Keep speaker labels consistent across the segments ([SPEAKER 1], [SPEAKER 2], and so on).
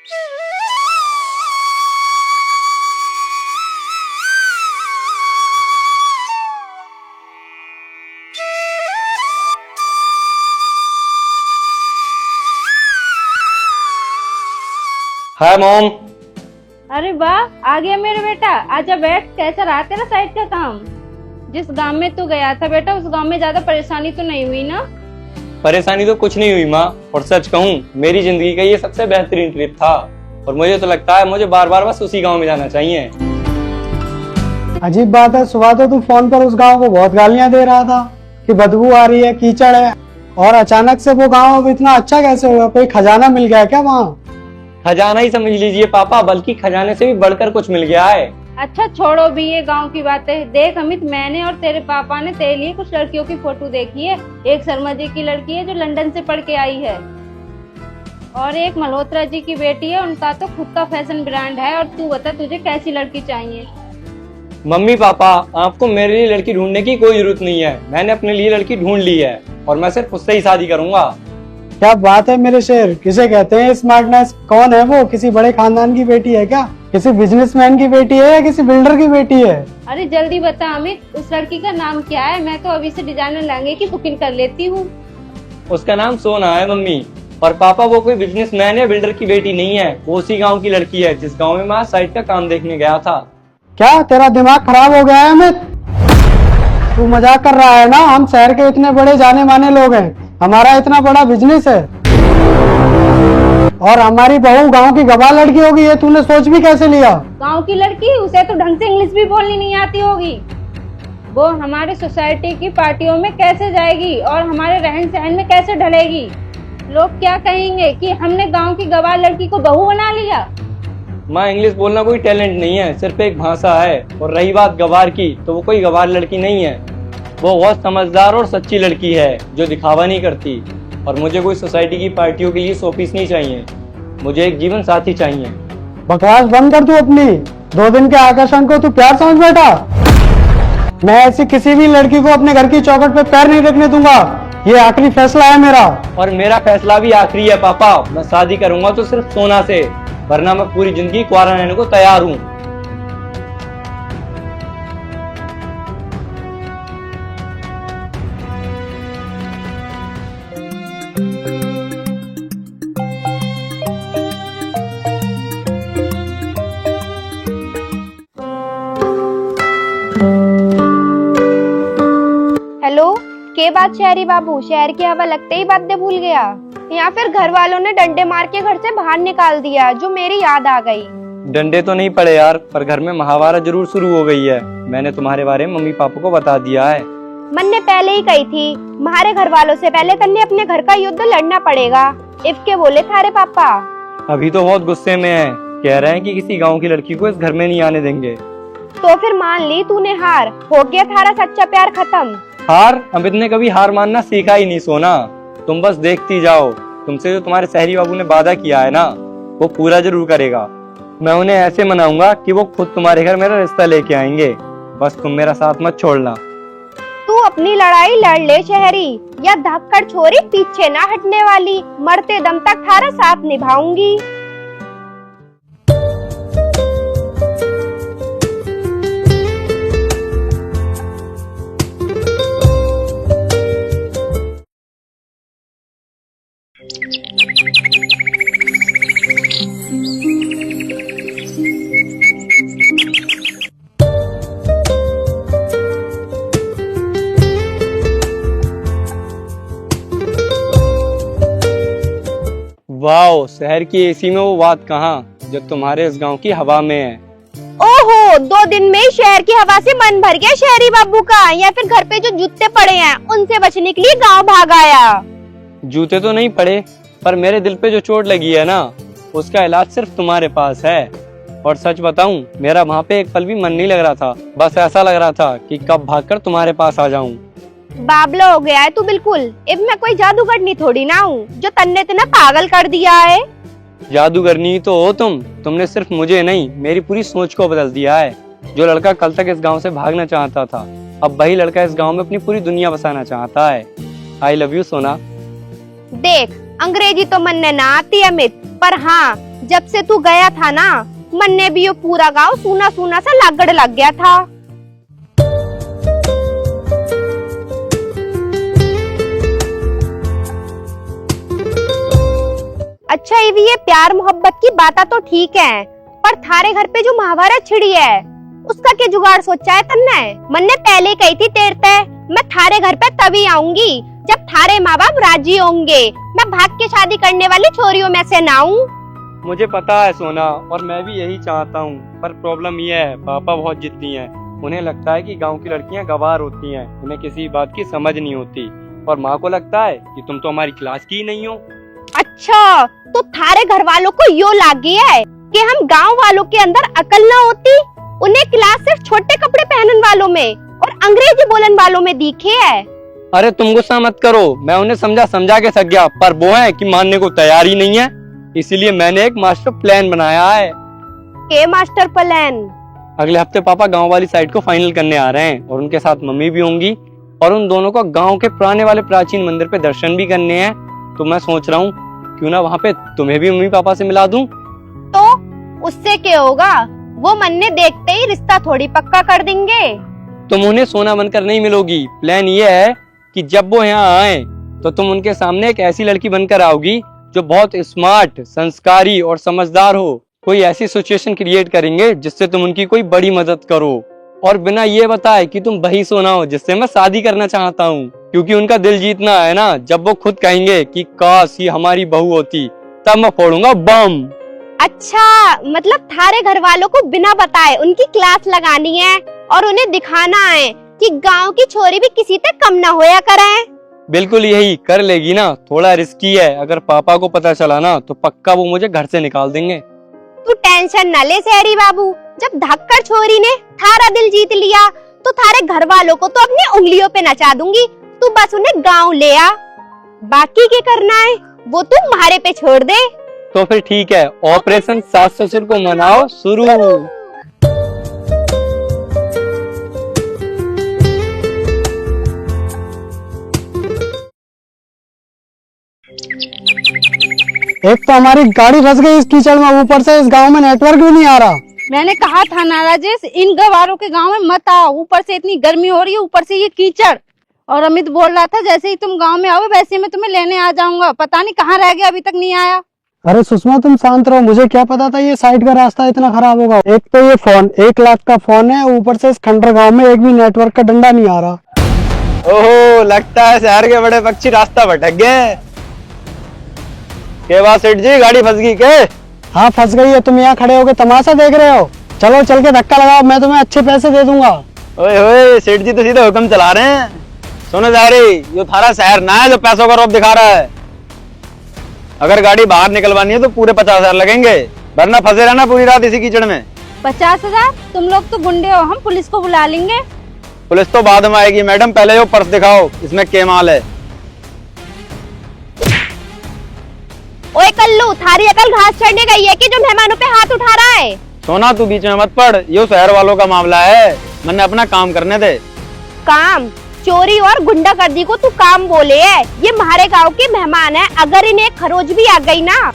[SPEAKER 1] Hi mom.
[SPEAKER 2] अरे वाह, आ गया मेरा बेटा। आजा बैठ। कैसा रहा तेरा साइड का काम? जिस गांव में तू गया था बेटा, उस गांव में ज्यादा परेशानी तो नहीं हुई ना?
[SPEAKER 1] परेशानी तो कुछ नहीं हुई माँ, और सच कहूँ मेरी जिंदगी का ये सबसे बेहतरीन ट्रिप था, और मुझे तो लगता है मुझे बार बार बस उसी गांव में जाना चाहिए।
[SPEAKER 3] अजीब बात है, सुबह तो तू फोन पर उस गांव को बहुत गालियां दे रहा था कि बदबू आ रही है, कीचड़ है, और अचानक से वो गांव अब इतना अच्छा कैसे हुआ? कोई खजाना मिल गया क्या वहाँ?
[SPEAKER 1] खजाना ही समझ लीजिए पापा, बल्कि खजाने से भी बढ़कर कुछ मिल गया है।
[SPEAKER 2] अच्छा छोड़ो भी ये गांव की बातें। देख अमित, मैंने और तेरे पापा ने तेरे लिए कुछ लड़कियों की फोटो देखी है। एक शर्मा जी की लड़की है जो लंदन से पढ़ के आई है, और एक मल्होत्रा जी की बेटी है, उनका तो खुद का फैशन ब्रांड है। और तू बता तुझे कैसी लड़की चाहिए?
[SPEAKER 1] मम्मी पापा, आपको मेरे लिए लड़की ढूंढने की कोई जरूरत नहीं है। मैंने अपने लिए लड़की ढूंढ ली है, और मैं सिर्फ उससे ही शादी करूंगा।
[SPEAKER 3] क्या बात है मेरे शेर, किसे कहते हैं स्मार्टनेस? कौन है वो? किसी बड़े खानदान की बेटी है क्या? किसी बिजनेसमैन की बेटी है या किसी बिल्डर की बेटी है?
[SPEAKER 2] अरे जल्दी बता अमित, उस लड़की का नाम क्या है? मैं तो अभी से डिजाइनर लहंगे की बुकिंग कर लेती हूँ।
[SPEAKER 1] उसका नाम सोना है मम्मी। और पापा, वो कोई बिजनेसमैन या बिल्डर की बेटी नहीं है, वो उसी गाँव की लड़की है जिस गाँव में मैं साइट का काम देखने गया था।
[SPEAKER 3] क्या तेरा दिमाग खराब हो गया है अमित? तू मजाक कर रहा है ना? हम शहर के इतने बड़े जाने माने लोग हैं, हमारा इतना बड़ा बिजनेस है, और हमारी बहू गांव की गवाह लड़की होगी, ये तूने सोच भी कैसे लिया?
[SPEAKER 2] गांव की लड़की? उसे तो ढंग से इंग्लिश भी बोलनी नहीं आती होगी। वो हमारे सोसाइटी की पार्टियों में कैसे जाएगी और हमारे रहन सहन में कैसे ढलेगी? लोग क्या कहेंगे कि हमने गांव की गवाह लड़की को बहू बना लिया।
[SPEAKER 1] माँ, इंग्लिश बोलना कोई टैलेंट नहीं है, सिर्फ एक भाषा है। और रही बात गवार की, तो वो कोई गवार लड़की नहीं है, वो बहुत समझदार और सच्ची लड़की है जो दिखावा नहीं करती। और मुझे कोई सोसाइटी की पार्टियों के लिए शोपीस नहीं चाहिए, मुझे एक जीवन साथी चाहिए।
[SPEAKER 3] बकवास बंद कर तू अपनी। 2 दिन के आकर्षण को तू प्यार समझ बैठा। मैं ऐसी किसी भी लड़की को अपने घर की चौखट पे पैर नहीं रखने दूंगा, ये आखिरी फैसला है मेरा।
[SPEAKER 1] और मेरा फैसला भी आखिरी है पापा। मैं शादी करूंगा तो सिर्फ सोना से, वरना मैं पूरी जिंदगी कुंवारा रहने को तैयार हूँ।
[SPEAKER 4] हेलो, के बात शहरी बाबू? शहर की हवा लगते ही बातें भूल गया, या फिर घर वालों ने डंडे मार के घर से बाहर निकाल दिया जो मेरी याद आ गई?
[SPEAKER 1] डंडे तो नहीं पड़े यार, पर घर में महाभारत जरूर शुरू हो गई है। मैंने तुम्हारे बारे में मम्मी पापा को बता दिया है।
[SPEAKER 4] मन ने पहले ही कही थी, तुम्हारे घर वालों से पहले तन्ने अपने घर का युद्ध लड़ना पड़ेगा। इफ के बोले थारे पापा।
[SPEAKER 1] अभी तो बहुत गुस्से में है, कह रहे हैं कि किसी गांव की लड़की को इस घर में नहीं आने देंगे।
[SPEAKER 4] तो फिर मान ली तूने हार, हो गया थारा सच्चा प्यार खत्म।
[SPEAKER 1] हार? अमित ने कभी हार मानना सीखा ही नहीं सोना। तुम बस देखती जाओ, तुमसे जो तुम्हारे शहरी बाबू ने वादा किया है ना, वो पूरा जरूर करेगा। मैं उन्हें ऐसे मनाऊंगा कि वो खुद तुम्हारे घर मेरा रिश्ता लेके आएंगे। बस तुम मेरा साथ मत छोड़ना।
[SPEAKER 4] तू अपनी लड़ाई लड़ ले शहरी, या धक्कड़ छोरी पीछे ना हटने वाली। मरते दम तक थारा साथ निभाऊंगी।
[SPEAKER 1] वाओ, शहर की एसी में वो बात कहाँ जो तुम्हारे इस गांव की हवा में है।
[SPEAKER 4] ओहो, 2 दिन में ही शहर की हवा से मन भर गया शहरी बाबू का, या फिर घर पे जो जूते पड़े हैं उनसे बचने के लिए गांव भाग आया?
[SPEAKER 1] जूते तो नहीं पड़े, पर मेरे दिल पे जो चोट लगी है ना, उसका इलाज सिर्फ तुम्हारे पास है। और सच बताऊं, मेरा वहाँ पे एक पल भी मन नहीं लग रहा था। बस ऐसा लग रहा था कि कब भागकर तुम्हारे पास आ जाऊं।
[SPEAKER 4] बाबला हो गया है तू बिल्कुल। अब मैं कोई जादूगरनी थोड़ी ना हूँ जो तन्ने तेना पागल कर दिया है।
[SPEAKER 1] जादूगरनी तो हो तुमने सिर्फ मुझे नहीं, मेरी पूरी सोच को बदल दिया है। जो लड़का कल तक इस गांव से भागना चाहता था, अब वही लड़का इस गांव में अपनी पूरी दुनिया बसाना चाहता है। आई लव यू सोना।
[SPEAKER 4] देख, अंग्रेजी तो मन ने ना आती अमित, पर हाँ जब से तू गया था ना, मन ने भी ये पूरा गांव सूना सूना सा लागड़ लग गया था। अच्छा ये प्यार मोहब्बत की बात तो ठीक है, पर थारे घर पे जो महाभारत छिड़ी है उसका क्या जुगाड़ सोचा है तन्ने? मन ने पहले कही थी तेरे ते, मैं थारे घर पे तभी आऊंगी जब थारे माँ बाप राजी होंगे। मैं भाग के शादी करने वाली छोरियों में से ना हूँ।
[SPEAKER 1] मुझे पता है सोना, और मैं भी यही चाहता हूँ, पर प्रॉब्लम ये है पापा बहुत जिद्दी हैं। उन्हें लगता है कि गांव की लड़कियां गवार होती हैं, उन्हें किसी बात की समझ नहीं होती, और माँ को लगता है कि तुम तो हमारी क्लास की ही नहीं हो।
[SPEAKER 4] अच्छा, तो थारे घर वालों को यो लागी है कि हम गांव वालों के अंदर अकल ना होती, उन्हें क्लास सिर्फ छोटे कपड़े पहनने वालों में और अंग्रेजी बोलने वालों में दिखे है।
[SPEAKER 1] अरे तुम गुस्सा मत करो, मैं उन्हें समझा के थक गया, पर वो है कि मानने को तैयार ही नहीं है। इसीलिए मैंने एक मास्टर प्लान बनाया है।
[SPEAKER 4] के मास्टर प्लान?
[SPEAKER 1] अगले हफ्ते पापा गांव वाली साइड को फाइनल करने आ रहे हैं, और उनके साथ मम्मी भी होंगी, और उन दोनों को गांव के पुराने वाले प्राचीन मंदिर पे दर्शन भी करने हैं। तो मैं सोच रहा हूँ क्यों ना वहाँ पे तुम्हें भी मम्मी पापा से मिला दूं।
[SPEAKER 4] तो उससे क्या होगा, वो मन ने देखते ही रिश्ता थोड़ी पक्का कर देंगे।
[SPEAKER 1] तुम उन्हें सोना बनकर नहीं मिलोगी। प्लान ये है कि जब वो यहाँ आए तो तुम उनके सामने एक ऐसी लड़की बनकर आओगी जो बहुत स्मार्ट, संस्कारी और समझदार हो। कोई ऐसी सिचुएशन क्रिएट करेंगे जिससे तुम उनकी कोई बड़ी मदद करो, और बिना ये बताए कि तुम वही सोना हो जिससे मैं शादी करना चाहता हूँ। क्योंकि उनका दिल जीतना है ना, जब वो खुद कहेंगे कि काश ये हमारी बहू होती, तब मैं फोड़ूंगा बम।
[SPEAKER 4] अच्छा, मतलब थारे घर वालों को बिना बताए उनकी क्लास लगानी है और उन्हें दिखाना है कि गांव की छोरी भी किसी से कम ना होया करे।
[SPEAKER 1] बिल्कुल यही कर लेगी ना। थोड़ा रिस्की है, अगर पापा को पता चला ना तो पक्का वो मुझे घर से निकाल देंगे।
[SPEAKER 4] तू टेंशन न ले शहरी बाबू, जब धक्कर छोरी ने थारा दिल जीत लिया तो थारे घर वालों को तो अपनी उंगलियों पे नचा दूंगी। तू बस उन्हें गांव ले आ, बाकी क्या करना है वो तू हमारे पे छोड़ दे।
[SPEAKER 1] तो फिर ठीक है, ऑपरेशन सास ससुर को मनाओ शुरू।
[SPEAKER 3] एक तो हमारी गाड़ी फंस गई इस कीचड़ में, ऊपर से इस गांव में नेटवर्क भी नहीं आ रहा।
[SPEAKER 2] मैंने कहा था ना राजेश, इन गवारों के गांव में मत आओ, ऊपर से इतनी गर्मी हो रही है, ऊपर से ये कीचड़। और अमित बोल रहा था जैसे ही तुम गांव में आओगे वैसे ही मैं तुम्हें लेने आ जाऊंगा। पता नहीं कहाँ रह गया, अभी तक नहीं आया।
[SPEAKER 3] अरे सुषमा तुम शांत रहो, मुझे क्या पता था ये साइड का रास्ता इतना खराब होगा। एक तो ये फोन 1 लाख का फोन है, ऊपर से इस खंडर गांव में एक भी नेटवर्क का डंडा नहीं आ रहा।
[SPEAKER 1] ओहो, लगता है शहर के बड़े पक्षी रास्ता भटक गए। के बात सेठ जी, गाड़ी फंस गई के?
[SPEAKER 3] हाँ फंस गई है, तुम यहाँ खड़े होके तमाशा देख रहे हो। चलो चल के धक्का लगाओ, मैं तुम्हें अच्छे पैसे दे दूंगा।
[SPEAKER 1] ओए होए, सेठ जी तो सीधे हुक्म चला रहे हैं। सुनो जारी, ये थारा शहर ना है जो पैसों का रौब दिखा रहा है। अगर गाड़ी बाहर निकलवानी है तो पूरे 50,000 लगेंगे, वरना फंसे रहना पूरी रात इसी कीचड़ में।
[SPEAKER 2] 50,000? तुम लोग तो गुंडे हो, हम पुलिस को बुला लेंगे।
[SPEAKER 1] पुलिस तो बाद में आएगी मैडम, पहले वो पर्स दिखाओ, इसमें क्या माल है।
[SPEAKER 4] ओए कल्लू, थारी अकल घास चढ़ने गई है कि जो मेहमानों पे हाथ उठा रहा है?
[SPEAKER 1] सोना तू बीच में मत पड़, ये शहर वालों का मामला है, मैंने अपना काम करने दे।
[SPEAKER 4] काम? चोरी और गुंडागर्दी को तू काम बोले है? ये हमारे गांव के मेहमान है, अगर इन्हें खरोच भी आ गई ना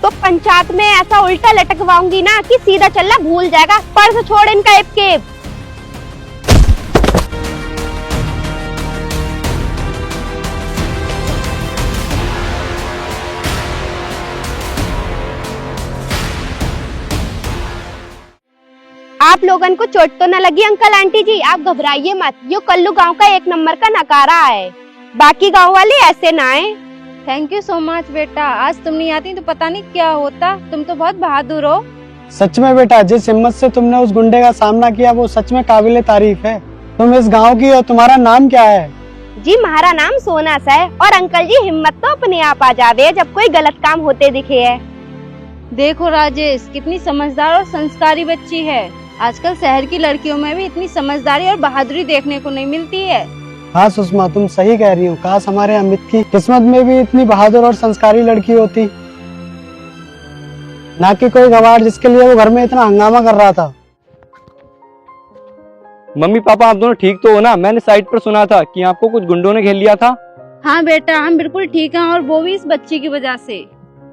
[SPEAKER 4] तो पंचायत में ऐसा उल्टा लटकवाऊंगी ना कि सीधा चलना भूल जाएगा। पर्स छोड़ इनका एप। आप लोगन को चोट तो न लगी अंकल आंटी जी, आप घबराइए मत, ये कल्लू गांव का 1 नंबर का नकारा है, बाकी गांव वाले ऐसे ना आए।
[SPEAKER 2] थैंक यू सो मच बेटा, आज तुम नहीं आती तो पता नहीं क्या होता। तुम तो बहुत बहादुर हो।
[SPEAKER 3] सच में बेटा, जिस हिम्मत से तुमने उस गुंडे का सामना किया वो सच में काबिले तारीफ है। तुम इस गांव की हो, तुम्हारा नाम क्या है?
[SPEAKER 4] जी हमारा नाम सोनास है, और अंकल जी हिम्मत तो अपने आप आ जावे जब कोई गलत काम होते दिखे है।
[SPEAKER 2] देखो राजेश, कितनी समझदार और संस्कारी बच्ची है। आजकल शहर की लड़कियों में भी इतनी समझदारी और बहादुरी देखने को नहीं मिलती है।
[SPEAKER 3] हाँ सुषमा, तुम सही कह रही हो, काश हमारे अमित की किस्मत में भी इतनी बहादुर और संस्कारी लड़की होती, ना कि कोई गवार जिसके लिए वो घर में इतना हंगामा कर रहा था।
[SPEAKER 1] मम्मी पापा आप दोनों ठीक तो हो ना? मैंने साइट पर सुना था कि आपको कुछ गुंडों ने घेर लिया था।
[SPEAKER 2] हाँ बेटा, हम बिल्कुल ठीक हैं, और वो भी इस बच्ची की वजह से।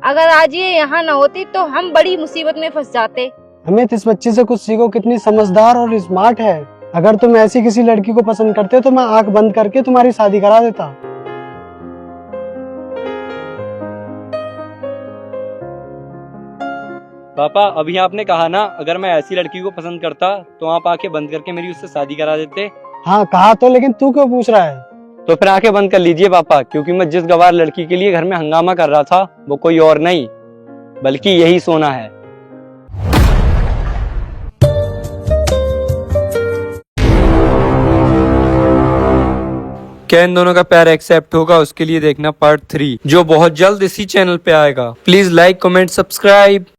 [SPEAKER 2] अगर आज ये यहाँ न होती तो हम बड़ी मुसीबत में फंस जाते।
[SPEAKER 3] अमित, इस बच्ची से कुछ सीखो, कितनी समझदार और स्मार्ट है। अगर तुम ऐसी किसी लड़की को पसंद करते तो मैं आंख बंद करके तुम्हारी शादी करा देता।
[SPEAKER 1] पापा, अभी आपने कहा ना अगर मैं ऐसी लड़की को पसंद करता तो आप आंखें बंद करके मेरी उससे शादी करा देते।
[SPEAKER 3] हाँ कहा तो, लेकिन तू क्यों पूछ रहा है?
[SPEAKER 1] तो फिर आंखें बंद कर लीजिए पापा, क्योंकि मैं जिस गवार लड़की के लिए घर में हंगामा कर रहा था वो कोई और नहीं बल्कि यही सोना है। क्या इन दोनों का प्यार एक्सेप्ट होगा, उसके लिए देखना पार्ट 3 जो बहुत जल्द इसी चैनल पे आएगा। Please like, comment, subscribe.